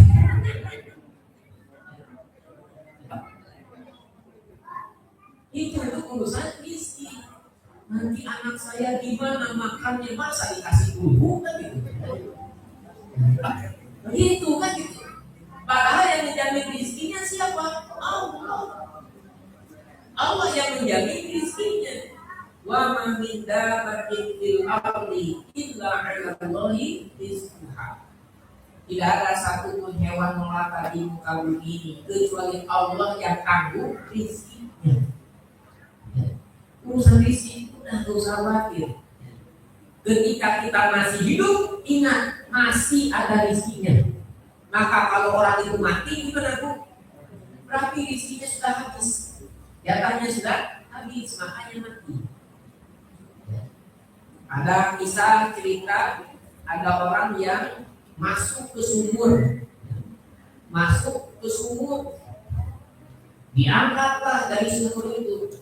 Itu urusan isi. Nanti anak saya gimana makannya, masa dikasih bumbu kan gitu. Begitu kan gitu. Padahal yang menjamin rezekinya siapa? Allah. Allah yang menjamin rezekinya. Wa ma min dabbatin fil ardi illa 'ala Allahi rizquha. Tidak ada satu pun hewan melata di muka bumi ini kecuali Allah yang tangguh rezekinya. Urusan rezeki udah gak usah khawatir. Ketika kita masih hidup, ingat masih ada rezekinya. Maka kalau orang itu mati, gimana Bu? Berarti rezekinya sudah habis, jatahnya sudah habis, makanya mati. Ada kisah cerita, ada orang yang masuk ke sumur, diangkatlah dari sumur itu.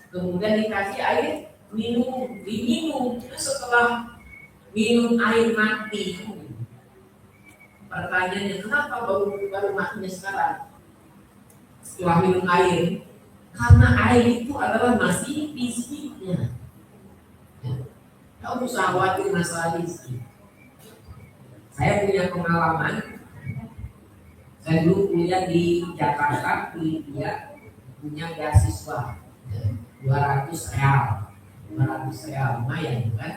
Kemudian dikasih air minum, diminum. Setelah minum air mati. Pertanyaannya, kenapa baru matinya sekarang? Setelah minum air, Karena air itu adalah masih fisiknya. Kamu usah khawatir masalah rezeki. Saya punya pengalaman. Saya dulu kuliah di Jakarta, kuliah punya beasiswa 200 real, 200 real lumayan kan?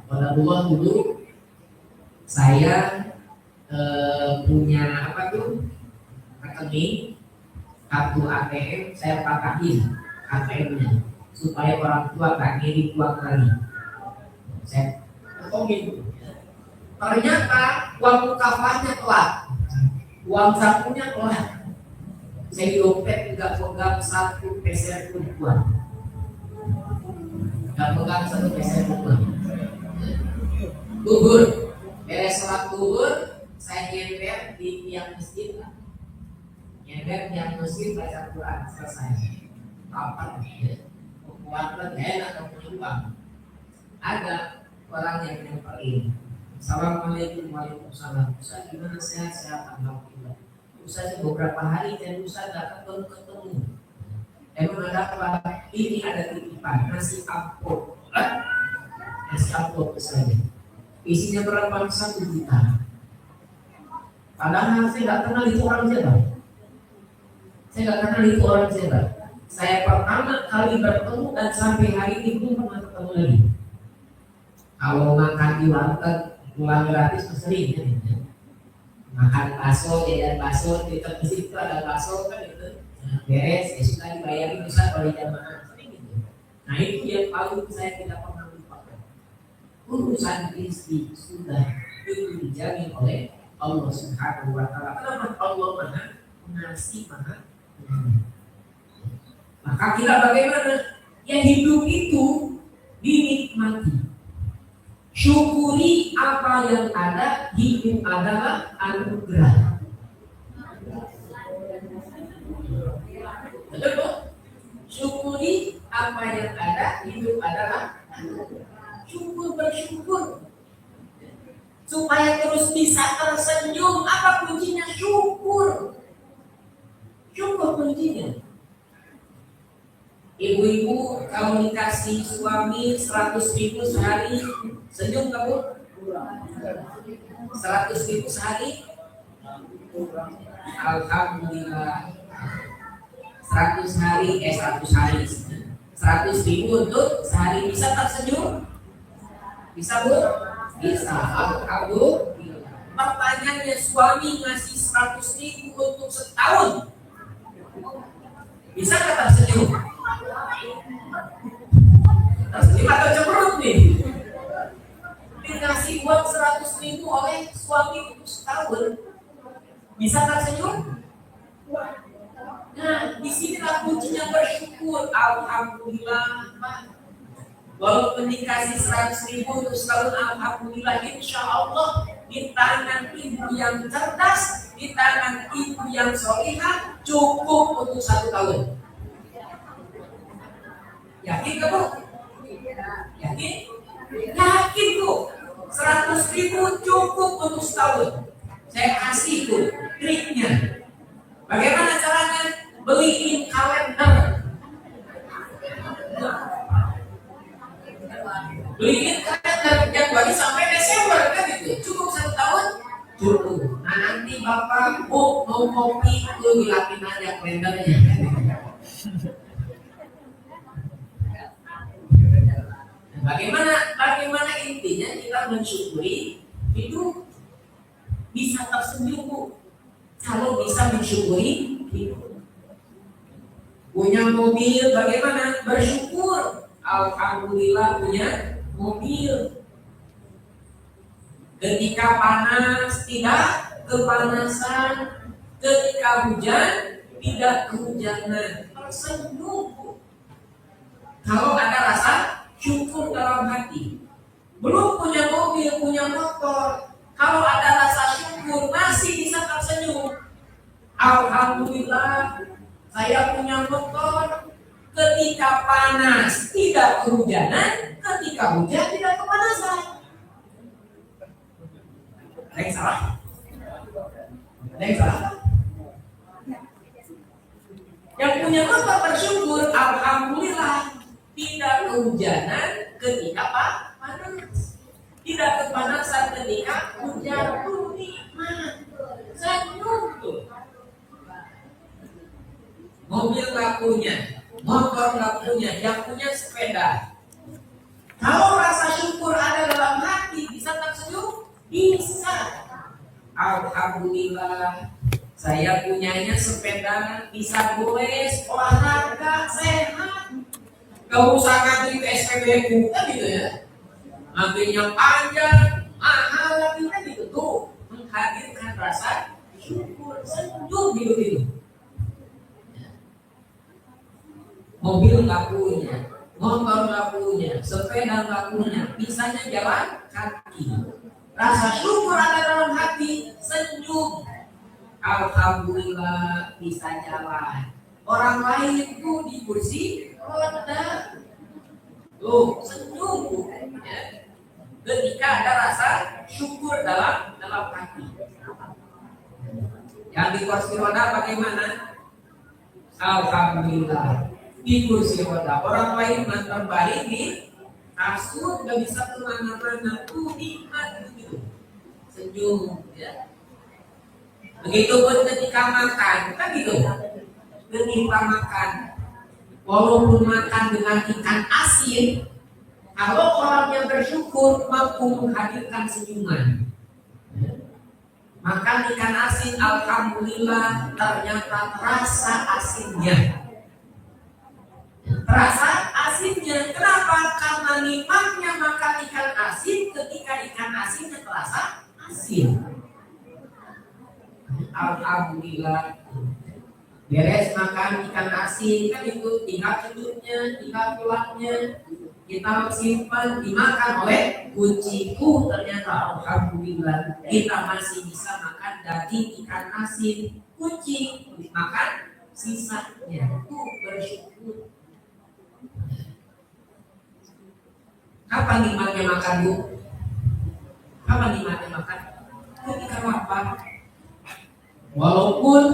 Pada dulu saya punya apa tuh rekening kartu ATM, saya patahin ATM-nya supaya orang tua gak ngirim uang lagi. Saya potongin. Ternyata uang mukafahnya telat, uang sakunya telat. Saya di dompet nggak pegang satu peser pun uang, nggak pegang satu peser pun uang. Tuhur, beres sholat tuhur, saya nyender di tiang masjid, nyender tiang masjid baca Quran selesai. Kapan? Kuat enak atau punya uang. Ada orang yang nyamperin, Assalamualaikum warahmatullahi wabarakatuh. Ustaz gimana sehat? Alhamdulillah. Ustaz beberapa hari dan Ustaz gak ketemu. Emang ada apa? Ini ada titipan nasi amplop. Nasi amplop saja. Isinya berapa? 1 juta. Padahal saya gak kenal itu orang siapa. Saya pertama kali bertemu dan sampai hari ini belum pernah ketemu lagi. Kalau makan di warteg pulang gratis sering ya. Makan bakso, jajan bakso di tempat itu ada bakso kan itu. Beres, ya sudah dibayarin bisa oleh jamaah sering gitu. Nah itu yang paling saya tidak pernah lupakan. Urusan rezeki sudah itu dijamin oleh Allah Subhanahu wa taala. Kenapa Allah Maha Pengasih, Maha Penyayang. Maka kita bagaimana? Yang hidup itu dinikmati. Syukuri apa yang ada, hidup adalah anugerah. Betul? Syukuri apa yang ada, hidup adalah anugerah. Syukur, bersyukur supaya terus bisa tersenyum. Apa kuncinya? Syukur. Syukur kuncinya. Ibu-ibu kalau dikasih suami 100.000 sehari, senyum kamu? 100.000 sehari? Alhamdulillah. 100 hari 100.000 untuk sehari bisa tersenyum? Bisa bu? Bisa. Alhamdulillah. Pertanyaannya, suami ngasih 100.000 untuk setahun, bisa nggak tersenyum? Tersenyum atau cemberut nih? Dikasih uang 100.000 oleh suami untuk setahun, bisa tersenyum? Nah, disinilah kuncinya bersyukur. Alhamdulillah. Walaupun dikasih 100.000 untuk setahun, alhamdulillah, insya Allah di tangan ibu yang cerdas, di tangan ibu yang solihah, cukup untuk 1 tahun. Yakin kamu? Yakin? Yakin bu? 100.000 cukup untuk setahun. Saya kasih bu triknya. Bagaimana caranya? Beliin kalender. Beliin kalender Januari sampai Desember kan itu. Cukup 1 tahun? Cukup. Nah nanti bapak mau kopi itu dilapin aja kalendernya. Bagaimana intinya kita mensyukuri hidup, bisa tersenyum bu. Kalau bisa mensyukuri hidup. Punya mobil bagaimana? Bersyukur. Alhamdulillah punya mobil. Ketika panas tidak kepanasan, ketika hujan tidak kehujanan. Tersenyum bu. Kalau ada rasa syukur dalam hati. Belum punya mobil, punya motor, kalau ada rasa syukur masih bisa tersenyum. Alhamdulillah saya punya motor, ketika panas tidak kehujanan, ketika hujan tidak kepanasan. Ada yang salah? Yang punya motor bersyukur, alhamdulillah tidak kehujanan ketika panas, tidak kepanasan ketika hujan, tuh nikmat, senyum tuh. Mobil nggak punya, motor nggak punya, yang punya sepeda. Kalau rasa syukur ada dalam hati, bisa tersenyum? Bisa. Alhamdulillah, saya punyanya sepeda, bisa goes, olahraga, sehat. Gak usah ngantri ke SPBU kan gitu ya. Antrinya panjang, mahal lagi kan gitu tuh. Menghadirkan rasa syukur, senyum gitu. Mobil nggak punya, motor nggak punya, sepeda nggak punya, bisanya jalan kaki. Rasa syukur ada dalam hati, senyum. Alhamdulillah bisa jalan. Orang lain tuh di kursi roda, tuh senyum. Ya. Ketika ada rasa syukur dalam hati. Yang di kursi roda bagaimana? Alhamdulillah di kursi roda. Orang lain nonton balik di kasur, gak bisa kemana-mana, tuh nikmat gitu, senyum ya. Begitupun ketika makan, kan gitu. Ketika makan, walaupun makan dengan ikan asin, kalau orang yang bersyukur mampu menghadirkan senyuman. Makan ikan asin, alhamdulillah ternyata terasa asinnya. Terasa asinnya, kenapa? Karena nikmatnya makan ikan asin ketika ikan asinnya terasa asin. Alhamdulillah. Beres makan ikan asin kan itu tinggal tutupnya, tinggal tulangnya kita simpan dimakan oleh kucingku. Ternyata alhamdulillah kita masih bisa makan daging ikan asin kucing, makan sisanya. Itu bersyukur. Kapan nikmatnya makan, Bu? Kapan nikmatnya makan? Ketika lapar. Walaupun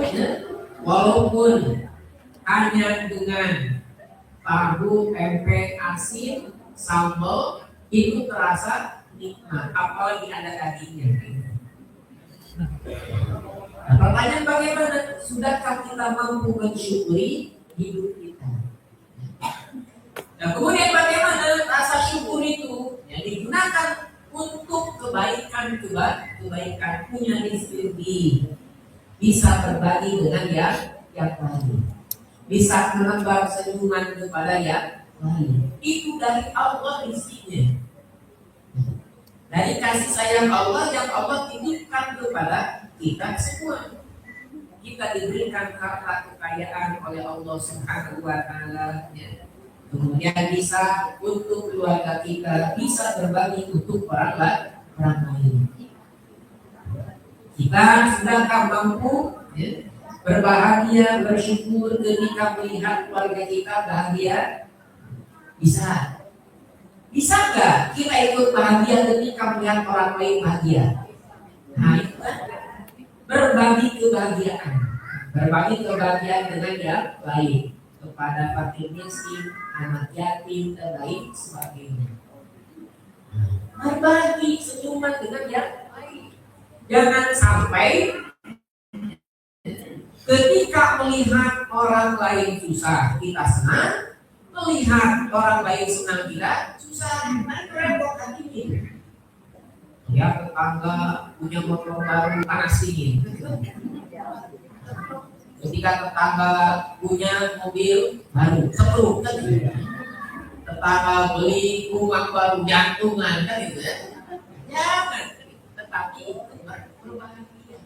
hanya dengan tahu, tempe, asin, sambal itu terasa nikmat, apalagi ada dagingnya. Nah, pertanyaan bagaimana? Sudahkah kita mampu mensyukuri hidup kita? Nah, kemudian bagaimana rasa syukur itu yang digunakan untuk kebaikan, punya rezeki, bisa berbagi dengan yang lain, bisa menebar senyuman kepada yang lain. Itu dari Allah rezekinya, dari kasih sayang Allah yang Allah titipkan kepada kita semua. Kita diberikan harta kekayaan oleh Allah Subhanahu wa Ta'ala, ya. Kemudian bisa untuk keluarga kita, bisa berbagi untuk orang lain. Kita sedangkan mampu ya, berbahagia, bersyukur ketika melihat keluarga kita bahagia. Bisa nggak kita ikut bahagia ketika melihat orang lain bahagia? Nah itu kan berbagi kebahagiaan dengan yang lain, kepada fakir miskin, anak yatim dan lain sebagainya. Berbagi senyuman dengan yang lain. Jangan sampai ketika melihat orang lain susah kita senang, melihat orang lain senang kita susah. Nah, repotkan ini. Ya, tetangga punya motor baru panas dingin. Ketika tetangga punya mobil baru sepuluh kan gitu. Tetangga beli rumah baru jantungan kan gitu ya. Jangan, tetapi berbahagia.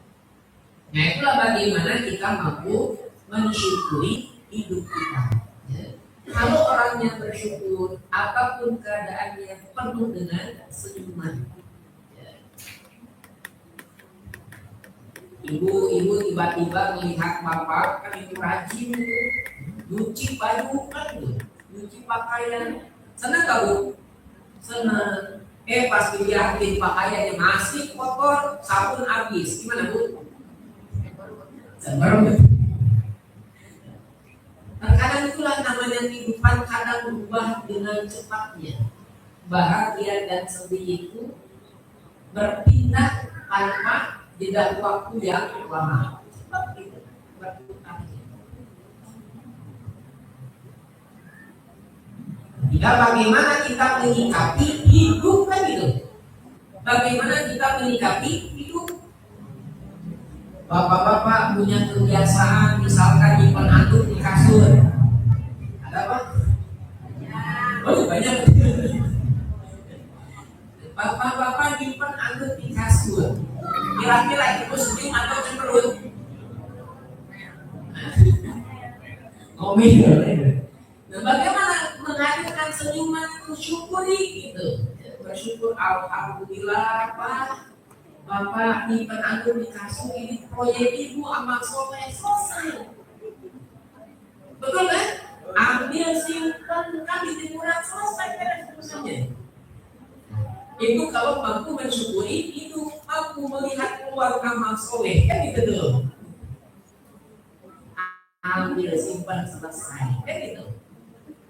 Nah itulah bagaimana kita mampu mensyukuri hidup kita. Ya. Kalau orangnya bersyukur, apapun keadaannya penuh dengan senyuman. Ibu tiba-tiba melihat bapak kan itu rajin itu nyuci baju kan itu, nyuci pakaian. Senang gak Bu? Senang. Pas dilihatin pakaiannya masih kotor, sabun habis. Gimana Bu? Senang. Karena itulah namanya kehidupan kadang berubah dengan cepatnya. Bahagia dan sedih itu berpindah tanpa jeda waktu yang lama. Cepat itu berputarnya. Tidak bagaimana kita menyikapi hidup kan gitu. Bagaimana kita menyikapi hidup. Bapak-bapak punya kebiasaan misalkan nyimpan anduk di kasur. Ada apa? Oh banyak. Bapak-bapak nyimpan anduk di kasur. Kira-kira itu senyum atau cemberut? Ngomel. Nah, bagaimana menghadirkan senyuman itu syukuri gitu. Bersyukur alhamdulillah Pak. Bapak nyimpan anduk di kasur ini proyek ibu amal soleh selesai. Betul kan? Ambil simpan kan di timuran selesai beres urusannya. Itu kalau mampu mensyukuri itu mampu melihat keluar amal soleh kan gitu dulu. Ambil simpan selesai kan gitu.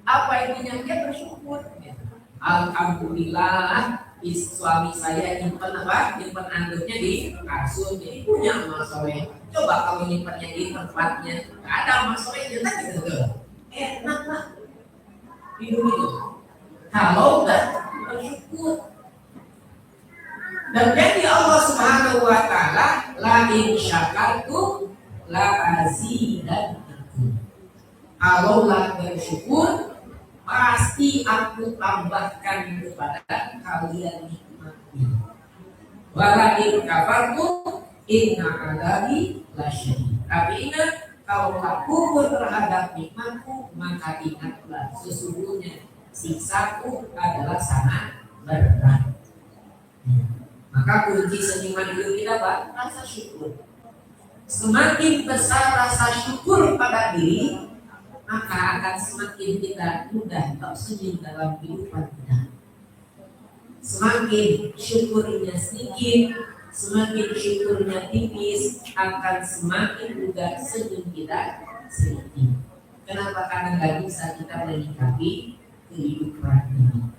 Apa intinya dia bersyukur? Alhamdulillah suami saya nyimpan apa? Nyimpan anduknya di kasur, jadi punya amal soleh. Coba kalau nyimpannya di tempatnya, nggak ada amal solehnya kan gitu tuh. Enak lah hidup itu. Kalau nggak bersyukur. Dan jadi Allah Subhanahu Wa Taala la in syakartum la azidannakum. Kalau lah bersyukur pasti aku tambahkan kepada kalian nikmatnya. Wala in kafartum inna adabi lasyadid. Tapi ingat, kalau kufur terhadap nikmatku, maka ingatlah sesungguhnya siksaku adalah sangat berat. Maka kunci senyuman hidup kita apa? Rasa syukur. Semakin besar rasa syukur pada diri, maka akan semakin kita mudah tersenyum dalam kehidupan kita. Semakin syukurnya sedikit, semakin syukurnya tipis, akan semakin mudah senyum kita sedikit. Kenapa? Karena nggak bisa kita menyikapi kehidupan ini.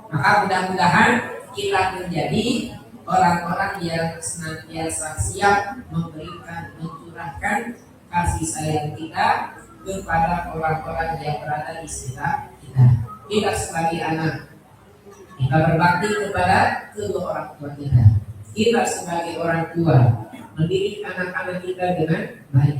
Maka mudah-mudahan kita menjadi orang-orang yang senantiasa siap memberikan, mencurahkan kasih sayang kita kepada orang-orang yang berada di sekitar kita. Kita sebagai anak, kita berbakti kepada kedua orang tua kita. Kita sebagai orang tua, mendidik anak-anak kita dengan baik.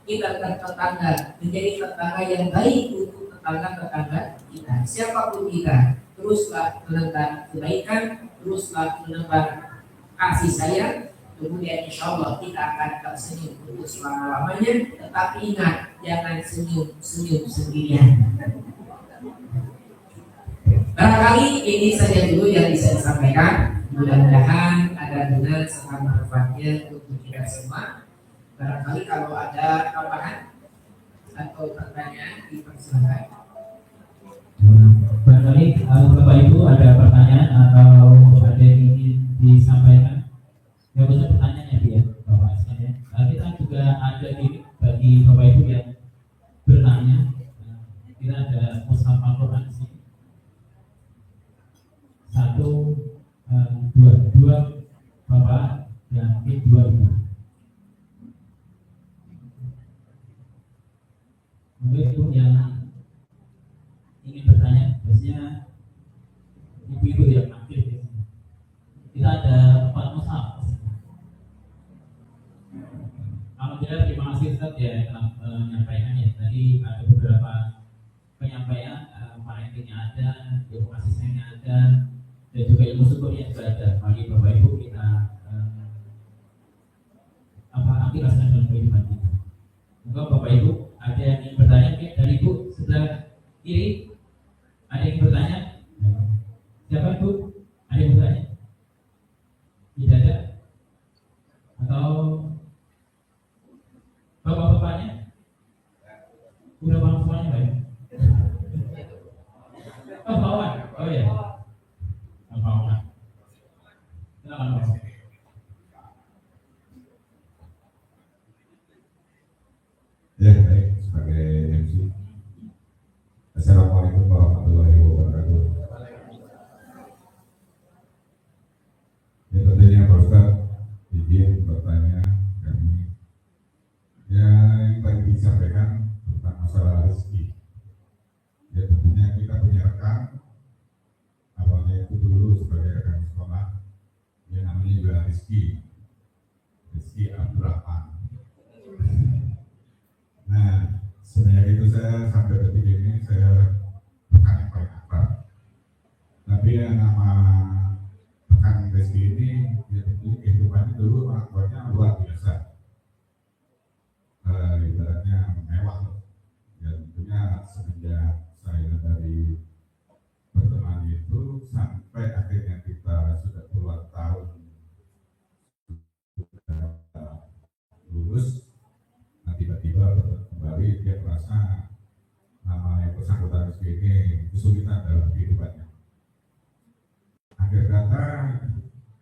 Kita tetangga, menjadi tetangga yang baik untuk tetangga-tetangga kita. Siapapun kita, teruslah menebar kebaikan, teruslah menebar kasih sayang. Kemudian insya Allah kita akan tersenyum untuk selama-lamanya. Tetapi ingat, jangan senyum sendirian. Barangkali ini saja dulu yang bisa disampaikan. Mudah-mudahan ada guna serta manfaatnya untuk kita semua. Barangkali kalau ada tambahan atau pertanyaan, dipersilakan. Barangkali Bapak Ibu ada pertanyaan atau ada yang ingin disampaikan. Ya betul pertanyaannya dia, Bapak sekalian. Kita juga ada ini bagi Bapak Ibu yang bertanya. Kita ada mushaf Al-Quran di sini. 1, 2 Bapak dan 2 Ibu. Mungkin Ibu yang ingin bertanya, biasanya ibu-ibu yang aktif di sini. Kita ada 4 mushaf. Alhamdulillah, terima kasih Ustaz ya menyampaikannya. Tadi ada beberapa penyampaian, parentingnya ada, ilmu kasih sayangnya ada, dan juga ilmu syukurnya juga ada. Bagi Bapak Ibu kita ambil rasakan dalam kehidupan kita. Semoga Bapak Ibu ada yang ingin bertanya, dari Ibu sebelah kiri ada yang bertanya. Siapa Ibu? Ada yang bertanya? Tidak ada? Atau bapak-bapaknya? Udah paham semuanya Pak? Oh Pak. Oh ya. Pak. Silakan Pak. Ya baik, sebagai MC disampaikan tentang masalah rezeki. Ya tentunya kita punya rekan, awalnya itu dulu sebagai rekan sekolah, yang namanya juga Rizky Abdurrahman. Nah, semenjak itu saya sampai detik ini saya rekan yang paling akrab. Tapi yang nama rekan Rizky ini, ya tentunya kehidupannya dulu orang tuanya luar biasa. Ibaratnya mewah. Ya tentunya semenjak saya dari pertemuan itu sampai akhirnya kita sudah puluhan tahun sudah lulus, nah tiba-tiba kembali dia merasa nama yang bersangkutan ini kesulitan dalam kehidupannya. Akhir kata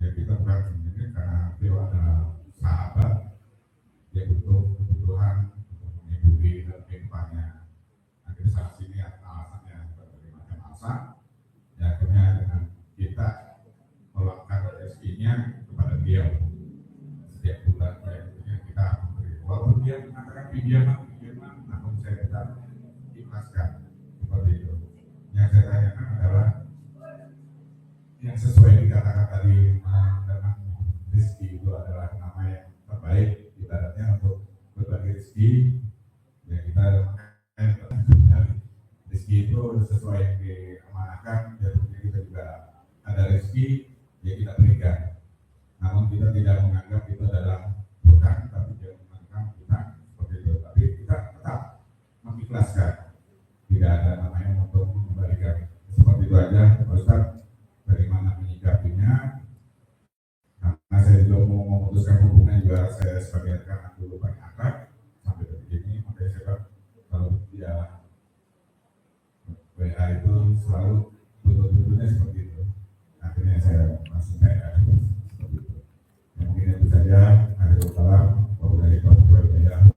ya kita bukan sebenarnya karena beliau ada sahabat, dia butuh kebutuhan untuk menghidupi dalam kehidupannya. Akhir saat sini alasannya berbagai macam alasan. Ya akhirnya dengan kita meluangkan rezekinya kepada dia setiap bulan, ya kita memberi. Walaupun dia mengatakan pinjaman, namun saya tetap ikhlaskan seperti itu. Yang saya tanyakan adalah yang sesuai dikatakan tadi, memang rezeki itu adalah nama yang terbaik ibaratnya untuk berbagi rezeki. Ya kita rezeki itu sesuai yang diamanahkan, ya kita juga ada rezeki ya kita berikan. Namun kita tidak menganggap itu adalah hutang, tapi dia menganggap hutang seperti itu. Tapi kita tetap mengikhlaskan, tidak ada namanya untuk mengembalikan. Seperti itu aja, Pak Ustaz. Bagaimana menyikapinya? Karena saya juga mau memutuskan hubungan juga saya sebagai rekan dulu paling akrab sampai detik ini, makanya saya kalau dia WA itu selalu betul-betulnya seperti itu. Akhirnya saya langsung WA seperti itu. Ya, mungkin itu saja.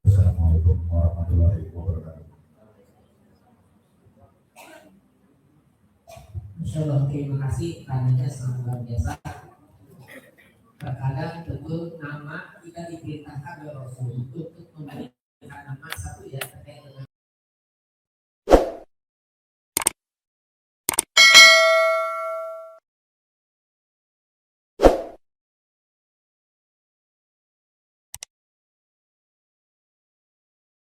Assalamualaikum warahmatullahi wabarakatuh. Insya Allah, terima kasih, tanyanya sangat luar biasa. Terkadang tentu nama kita diperintahkan oleh Rasul untuk memberikan